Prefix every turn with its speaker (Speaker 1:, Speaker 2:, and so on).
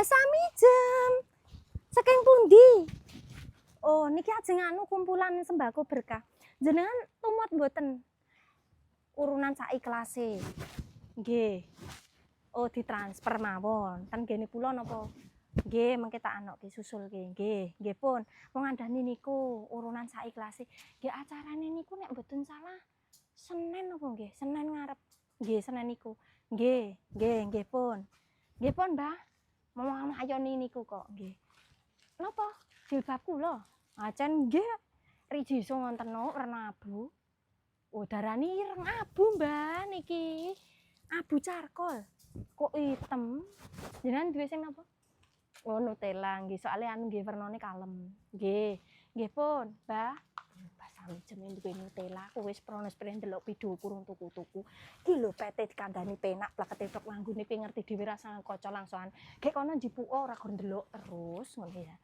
Speaker 1: Mbah Samijem. Saking pundi? Oh, niki ajeng anu kumpulan sembako berkah. Jenengan tumut mboten? Urunan saiklase. Nggih. Oh, ditransfer mawon. Ten gene kula napa? Nggih, mengke tak anokke susulke. Nggih pun. Wong andani niku urunan saiklase. Nggih acarane niku nek mboten salah Senin apa nggih? Senin ngarep. Nggih, Senin niku. Nggih pun. Nggih pun, Mbah. Momong ayoni niku kok, nggih. Napa? Jilbab kula. Acen nggih. Rijiso wonten werna abu. Oh, darani ireng abu, Mbah niki. Abu charcoal. Kok item? Jenengan duwe sing napa? Oh, Nutella nggih. Soale anu nggih wernane kalem. Nggih pun, Mbah. Mbah Samijem duwe Nutella. Aku wis prones-prene ndelok video kurung tuku-tuku. Ki lho pete dikandani penak plakete tok langgune kuwi ngerti dhewe rasane kaca langsungan. Gek kono njipuka ora gur ndelok terus ngono ya.